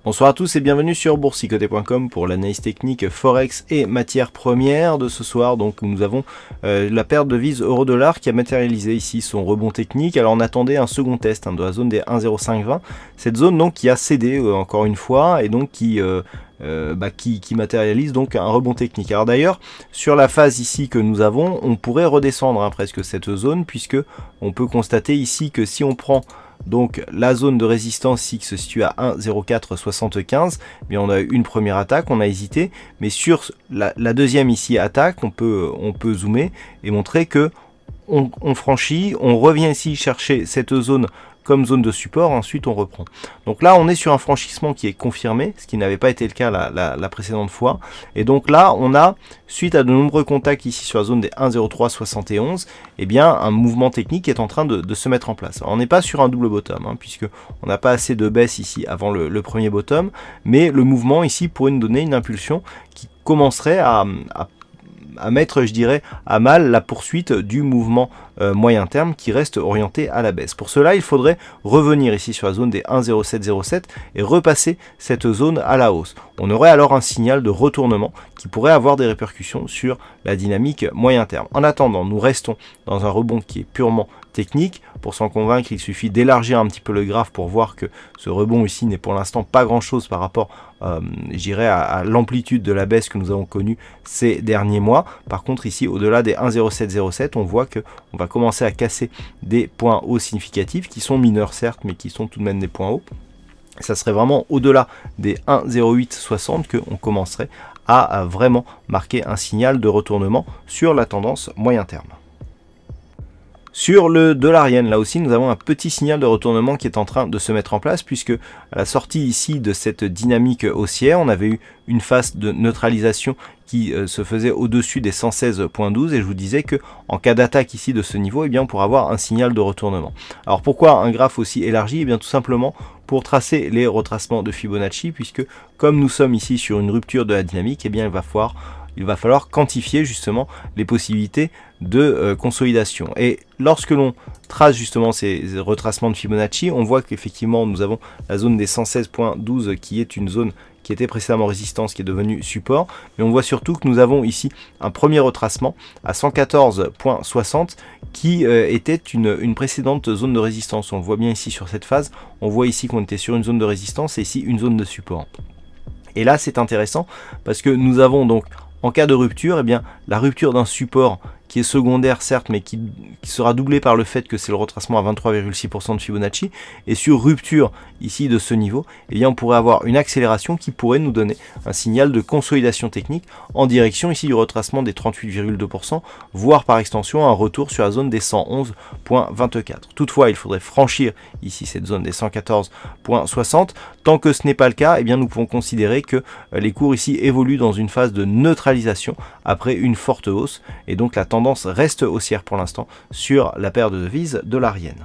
Bonsoir à tous et bienvenue sur boursicoté.com pour l'analyse technique Forex et matières premières de ce soir. Donc nous avons la paire de devises euro-dollar qui a matérialisé ici son rebond technique. Alors on attendait un second test de la zone des 1,0520. Cette zone donc qui a cédé encore une fois et donc qui matérialise donc un rebond technique. Alors d'ailleurs sur la phase ici que nous avons, on pourrait redescendre presque cette zone, puisque on peut constater ici que si on prend donc la zone de résistance ici qui se situe à 1,0475, bien on a eu une première attaque, on a hésité, mais sur la deuxième ici attaque, on peut zoomer et montrer que on franchit, on revient ici chercher cette zone comme zone de support, ensuite on reprend. Donc là on est sur un franchissement qui est confirmé, ce qui n'avait pas été le cas la précédente fois, et donc là on a, suite à de nombreux contacts ici sur la zone des 1,0371, eh bien un mouvement technique est en train de se mettre en place. Alors, on n'est pas sur un double bottom, puisque on n'a pas assez de baisse ici avant le premier bottom, mais le mouvement ici pourrait nous donner une impulsion qui commencerait à mettre, je dirais, à mal la poursuite du mouvement moyen terme qui reste orienté à la baisse. Pour cela, il faudrait revenir ici sur la zone des 1,0707 et repasser cette zone à la hausse. On aurait alors un signal de retournement qui pourrait avoir des répercussions sur la dynamique moyen terme. En attendant, nous restons dans un rebond qui est purement technique. Pour s'en convaincre, il suffit d'élargir un petit peu le graphe pour voir que ce rebond ici n'est pour l'instant pas grand chose par rapport je dirais à l'amplitude de la baisse que nous avons connue ces derniers mois. Par contre ici au-delà des 1,0707, on voit que on va commencer à casser des points hauts significatifs qui sont mineurs certes, mais qui sont tout de même des points hauts. Ça serait vraiment au-delà des 1,0860 qu'on commencerait à vraiment marquer un signal de retournement sur la tendance moyen terme. Sur le dollar yen, là aussi, nous avons un petit signal de retournement qui est en train de se mettre en place, puisque à la sortie ici de cette dynamique haussière, on avait eu une phase de neutralisation qui se faisait au-dessus des 116.12, et je vous disais que en cas d'attaque ici de ce niveau, eh bien, on pourra avoir un signal de retournement. Alors pourquoi un graphe aussi élargi? Eh bien tout simplement pour tracer les retracements de Fibonacci, puisque comme nous sommes ici sur une rupture de la dynamique, eh bien il va falloir quantifier justement les possibilités de consolidation. Et lorsque l'on trace justement ces retracements de Fibonacci, on voit qu'effectivement nous avons la zone des 116.12 qui est une zone qui était précédemment résistance, qui est devenue support, mais on voit surtout que nous avons ici un premier retracement à 114.60 qui était une précédente zone de résistance. On le voit bien ici sur cette phase, on voit ici qu'on était sur une zone de résistance et ici une zone de support. Et là c'est intéressant parce que nous avons donc en cas de rupture, eh bien, la rupture d'un support qui est secondaire certes, mais qui sera doublé par le fait que c'est le retracement à 23,6% de Fibonacci, et sur rupture ici de ce niveau, eh bien, on pourrait avoir une accélération qui pourrait nous donner un signal de consolidation technique en direction ici du retracement des 38,2%, voire par extension un retour sur la zone des 111.24. Toutefois, il faudrait franchir ici cette zone des 114.60. Tant que ce n'est pas le cas, eh bien, nous pouvons considérer que les cours ici évoluent dans une phase de neutralisation après une forte hausse, et donc la tendance reste haussière pour l'instant sur la paire de devises dollarienne.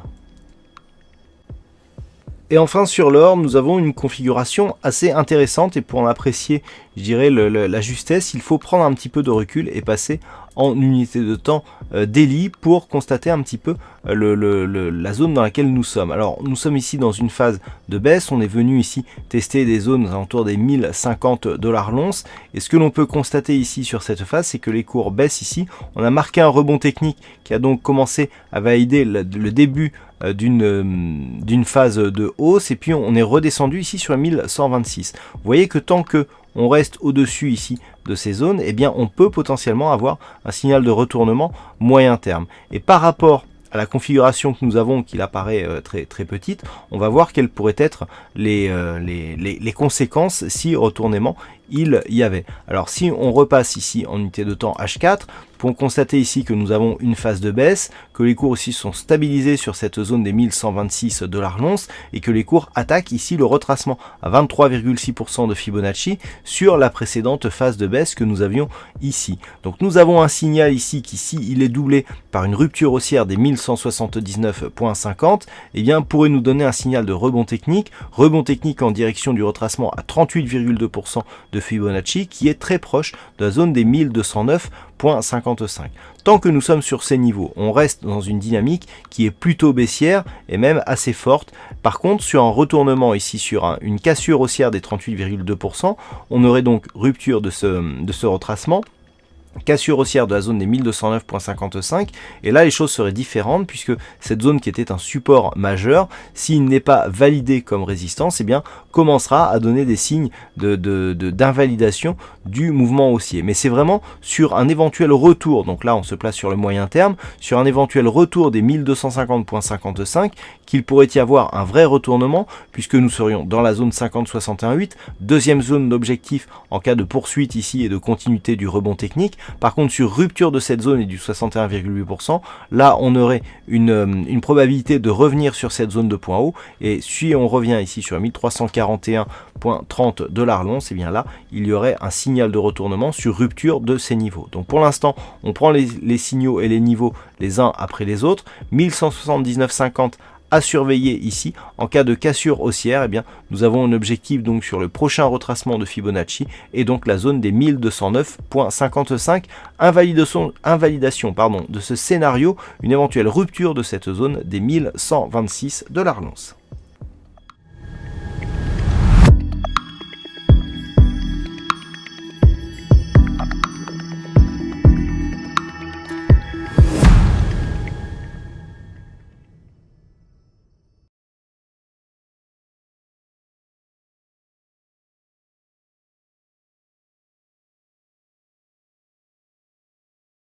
Et enfin sur l'or, nous avons une configuration assez intéressante, et pour en apprécier, je dirais, la justesse, il faut prendre un petit peu de recul et passer en unité de temps daily pour constater un petit peu la zone dans laquelle nous sommes. Alors nous sommes ici dans une phase de baisse, on est venu ici tester des zones autour des 1050 $ l'once, et ce que l'on peut constater ici sur cette phase, c'est que les cours baissent ici. On a marqué un rebond technique qui a donc commencé à valider le début d'une phase de hausse, et puis on est redescendu ici sur 1126. Vous voyez que tant que on reste au-dessus ici de ces zones, eh bien on peut potentiellement avoir un signal de retournement moyen terme. Et par rapport à la configuration que nous avons, qui apparaît très petite, on va voir quelles pourraient être les conséquences si retournement il y avait. Alors si on repasse ici en unité de temps H4, pour constater ici que nous avons une phase de baisse, que les cours ici sont stabilisés sur cette zone des 1126 $ l'once, et que les cours attaquent ici le retracement à 23,6% de Fibonacci sur la précédente phase de baisse que nous avions ici. Donc nous avons un signal ici qui, si il est doublé par une rupture haussière des 1179.50, eh bien pourrait nous donner un signal de rebond technique en direction du retracement à 38,2% de Fibonacci, qui est très proche de la zone des 1209 1226,55. Tant que nous sommes sur ces niveaux, on reste dans une dynamique qui est plutôt baissière et même assez forte. Par contre, sur un retournement ici, sur une cassure haussière des 38,2%, on aurait donc rupture de ce retracement, cassure haussière de la zone des 1209,55, et là les choses seraient différentes puisque cette zone qui était un support majeur, s'il n'est pas validé comme résistance, eh bien commencera à donner des signes d'invalidation du mouvement haussier. Mais c'est vraiment sur un éventuel retour, donc là on se place sur le moyen terme, sur un éventuel retour des 1250,55 qu'il pourrait y avoir un vrai retournement puisque nous serions dans la zone 50,61,8, deuxième zone d'objectif en cas de poursuite ici et de continuité du rebond technique. Par contre, sur rupture de cette zone et du 61,8%, là on aurait une probabilité de revenir sur cette zone de point haut, et si on revient ici sur 1341,30 $ l'once, et bien là il y aurait un signal de retournement sur rupture de ces niveaux. Donc pour l'instant on prend les signaux et les niveaux les uns après les autres. 1179,50 à surveiller ici. En cas de cassure haussière, eh bien, nous avons un objectif donc sur le prochain retracement de Fibonacci et donc la zone des 1209,55. Invalidation de ce scénario, une éventuelle rupture de cette zone des 1126 $ l'once.